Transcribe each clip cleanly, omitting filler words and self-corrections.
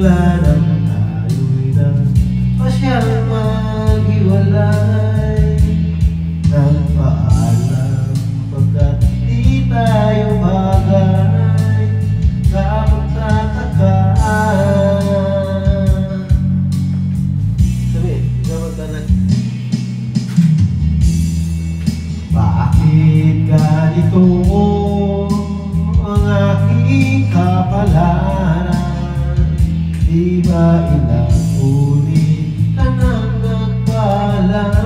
bigla nang tayo'y nagpasyang maghiwalay. Nagpaalam pagkat di tayo bagay sa pagtatakaan. Sabi, gawag bakit ganito ang aking kapalaran? Di ba ilang ulit ka nang nagpaalam?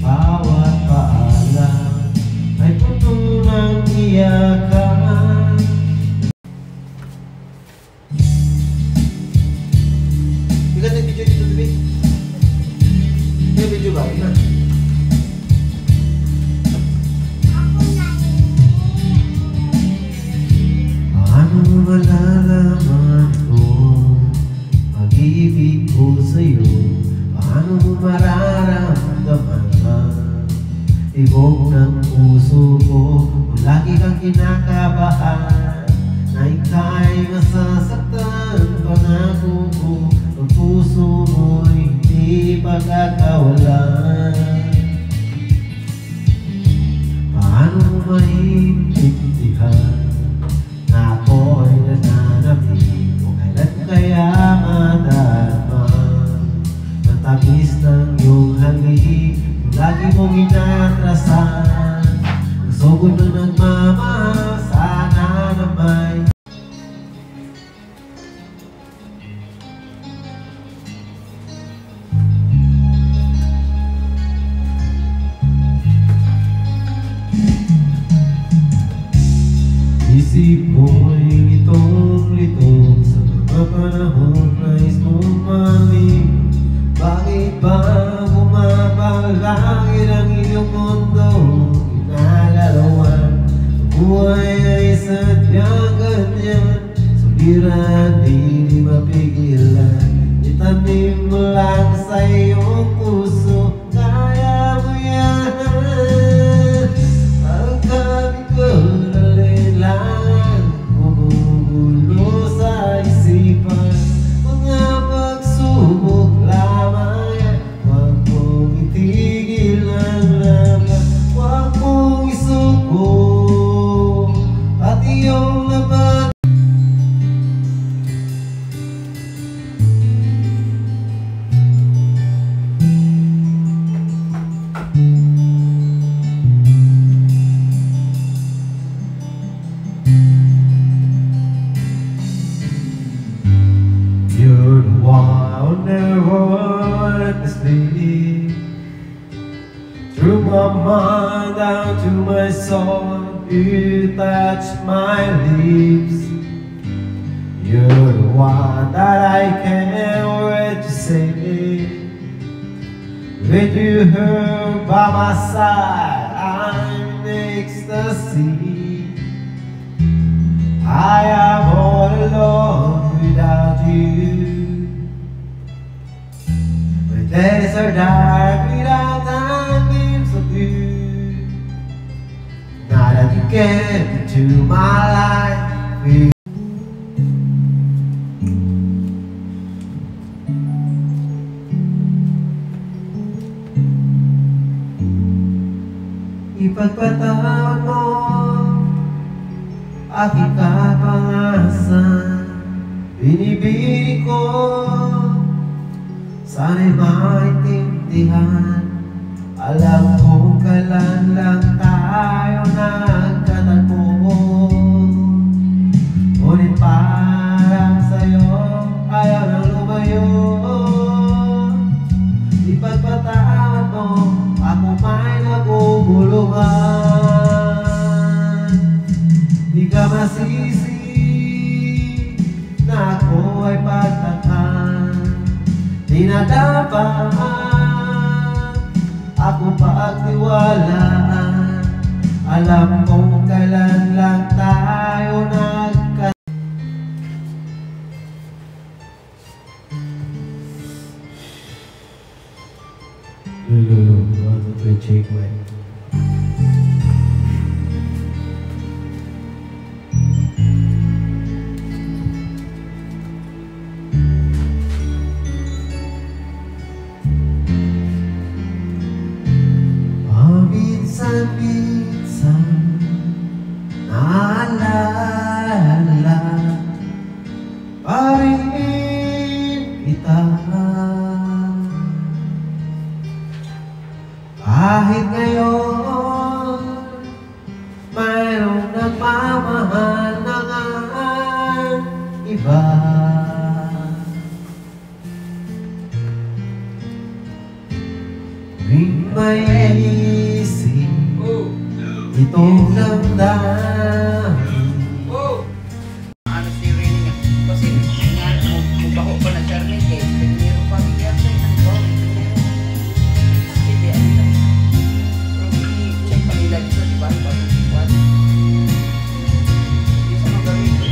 Bawat paalam ay puno ng iyakan. Bigat ng video dito, David? May video ba? Ina? Paano malalaman ko pag-ibig ko sa'yo? Paano mo mararamdaman ang tibok ng puso ko? Kung lagi kang kinakabahan na ika'y masasaktan, pangako ko ang puso mo'y hindi pagkakawalan. Paano mo maintindihan na ako'y nananapin? Kung kailan kaya madama ang tamis ng iyong halik? Kung lagi mong inatrasan ang sugod na nagmamahal, sana na may isip mo'y litong-litong sa mga panahon nais mong malim. Bakit ba bumabaglangin ang iyong mundo? Inalalawan ang buhay ay sadyang ganyan. Suliran di mapigilan, itanim mo lang sa iyong puso. Kaya mo yan. Pagkabi ko lang bumubulo sa isipan, mga pagsubok lamang yan. Huwag mong itigil ang laban, huwag mong isuko at iyong laban. You're the one I'll never want to sleep. Through my mind down to my soul, you touch my lips. You're the one that I can't wait to say. With you here by my side, I'm in ecstasy. I am all alone without you. My days are dark without the gleams of you. Now that you came into my life, ipagpatawad mo aking kapangasan. Binibini ko, sana'y maintindihan. Alam kong kailan lang tayo nagkatagpo, ngunit parang sa'yo ayaw nang lumayo. Ipagpatawad mo, ako may naguguluhan. Di ka masisi na ako ay pagtakan. Di na dapat ako pagtiwalaan. Alam kong kailan lang tayo nagka. Lulu, want to check my iba. Tuwing may isip itong damdamin. Ano si Rini nga? Kasi nga, mabako pa na Charmin kay meron pa bigyan sa'yo ng bawang. Hindi, ano lang. Pero i-check pa nila dito, di ba? Pag-iwan. Hindi sa mga gawin ko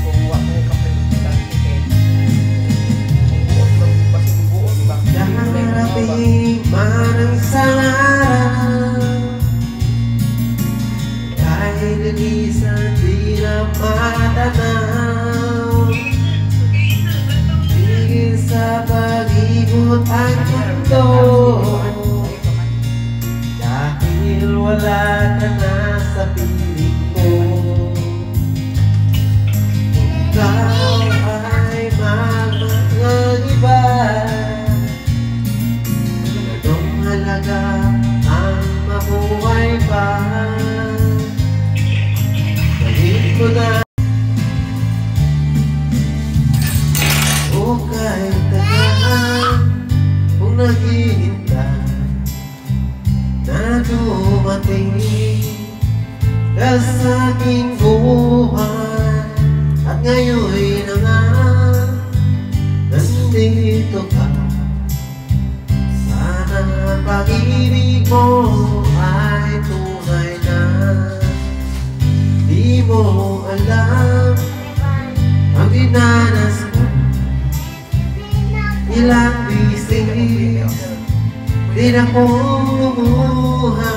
kung wako ka pa yung dati kay kung buot lang, kasi kung buot, di ba? Darating man ang isang araw, kahit nag-isang di na matanaw, tigil sa pag-ikot ang mundo, dahil wala ka na sa piling ko. Kung ikaw ay mag-iba, anong halaga ang mabuhay pa? Balik ko na o kahit tagaan kung naghihintay na dumating ka sa aking buhay, at ngayon'y na nga nandito ka. Sana pag-ibig mo ay tunay na. Di mo alam ang dinanas ko, ilang bisis din akong lumuha.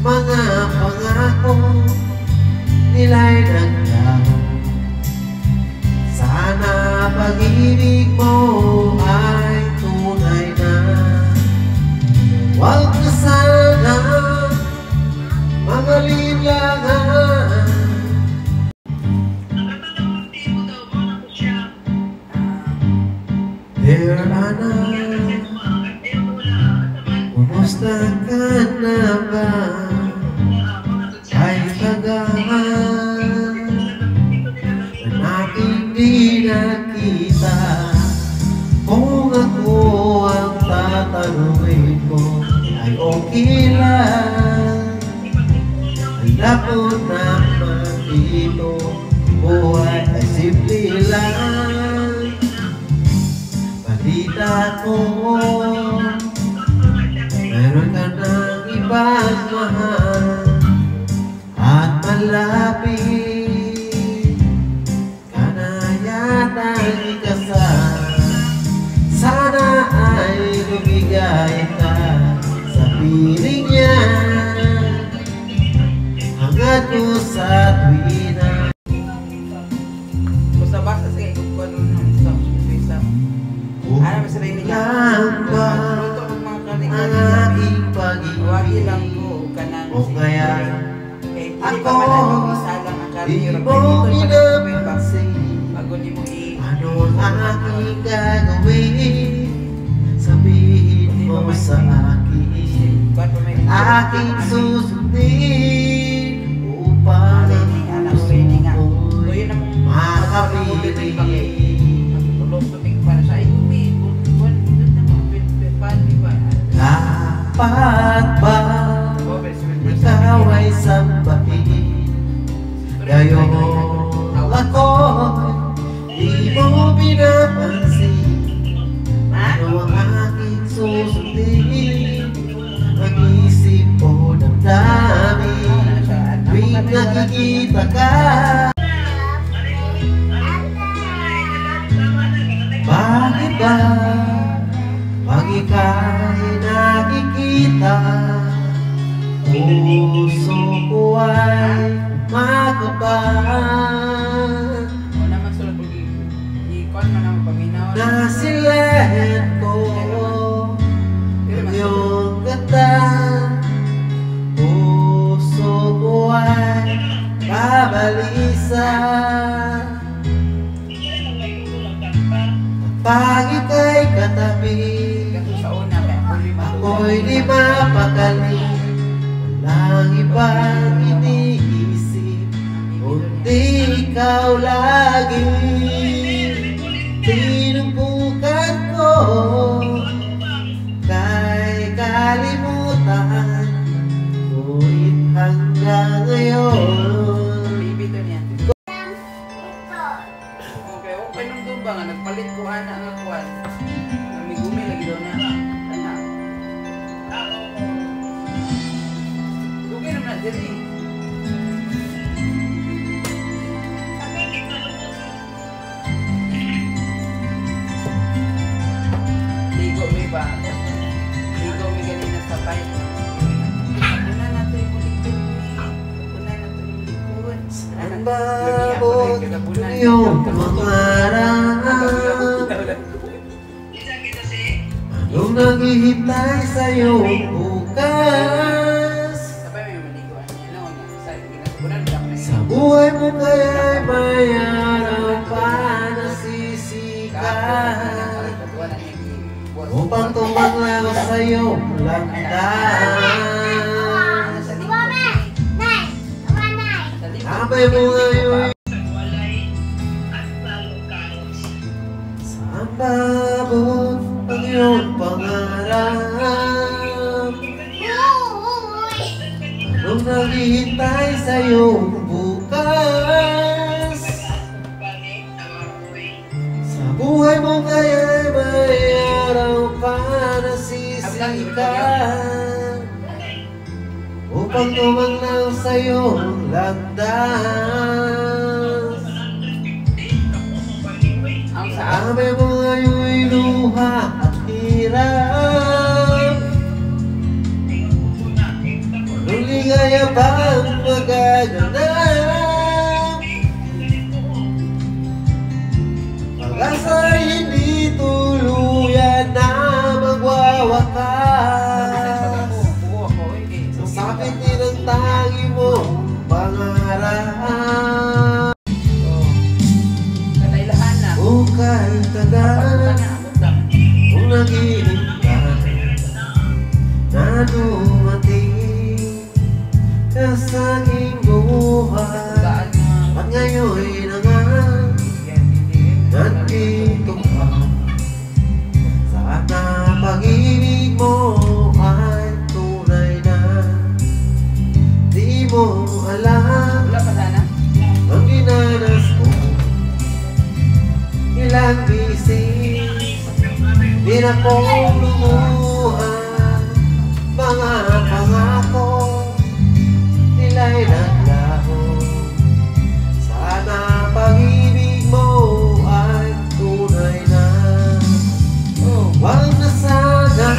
Mga pangako nila'y naglaho. Sana pag-ibig mo ay tunay na. Huwag na sana mga linlangan. Dear Ana, kumusta ka na ba? Ay tagaan na aking di nakita. Kung ako ang tatanungin mo ay okay lang. Alam ko naman dito buhay ay simple lang. Balita ko meron ka ng ibang mahal at malapit ka na yata ikasal. Sana ay lumigay ka sa piling niya hanggat ko sa tuwina. Basta-basta sige, kung ano nung isang isa. Ano ba sila nila? Ba Luto ng mga kaling ang aking Huwagi lang pag-ibig ko ka ng o kaya hindi ako pa man ang isa lang ang di karniyo. mo pinapansin Bago di mo ano ang aking gagawin. Sabihin mo sa akin aking susundin upang ang puso ko'y makapiling. Dapat ba ikaw ay sambahin? Gayong ako di mo pinapansin. Ano ang aking susundin? Ang isip ko damdamin tuwing nakikita ka. Bakit ba pag ika'y nakikita, puso ko ay makapal? Nasilayan ko ang iyong ganda, puso ko ay babalisa. Pag ika'y katabi, ako'y di mapakali. Walang ibang iniisip kundi ikaw lagi tinumpukan ko. Kay kalimutan, ngunit hanggang ngayon. Bibito niya. Okay, okay nung doon ba nga, nagpalit ko ana nga kuwan. Namigumi lagi doon na. Anak. Dugay naman na diri. Ligo may ba? Ligo may ganina sa pipe. Una na ito yung bulikod. Una na ito yung bulikod. Ang babot iyong pangarap, anong naghihintay sa'yo bukas? Sabay may maliguan niya. Ano nga? Sa ginagabunan, wala ko na Sa buhay mo kaya'y may araw pa nasisikat upang tumanglaw sa'yo landas. Sabay mo ngayon saan babot ang iyong pangarap, anong naghihintay sa'yo bukas? Sa buhay mo kaya'y may araw pa nasisikat upang tumanglaw sa'yo landas. Ang saan? Sabi mo ngayon'y luha at hirap, anong ligaya bang magaganap? Pag-asa'y hindi tuluyan na magwawakas. Sa sakit din ang tangi mo pangarap. Kadailahan na. Bukay tagal kung naghihintay na dumating ka sa aking buhay. At ngayon'y nandito ka. Sana pag-ibig mo ay tunay na. Di mo alam Wala pa sana? ang dinanas mo, ilang bisis di na ko lumuhan. Mga pangako nila'y naglaho. Sana pag-ibig mo ay tunay na. Wag na sana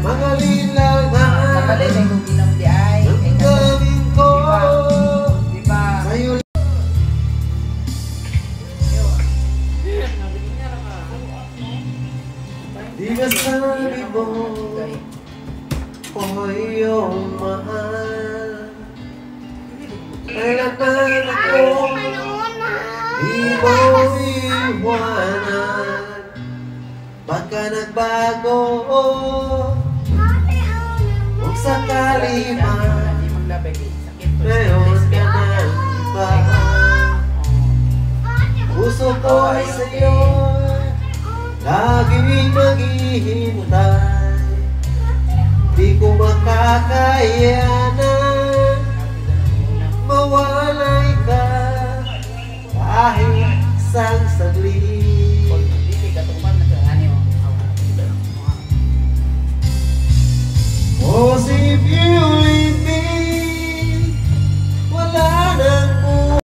magalin lang na Nakalay na yung ginam di ay. ang gawin ko Diba? sa'yo. Di ba sabi mo ko iyong mahal? Kailangan ako di mo iwanan. Ba't ka nagbago? Kung sakali man ngayon ka ng iba, puso ko ay sa'yo laging maghihintay. Di ko makakaya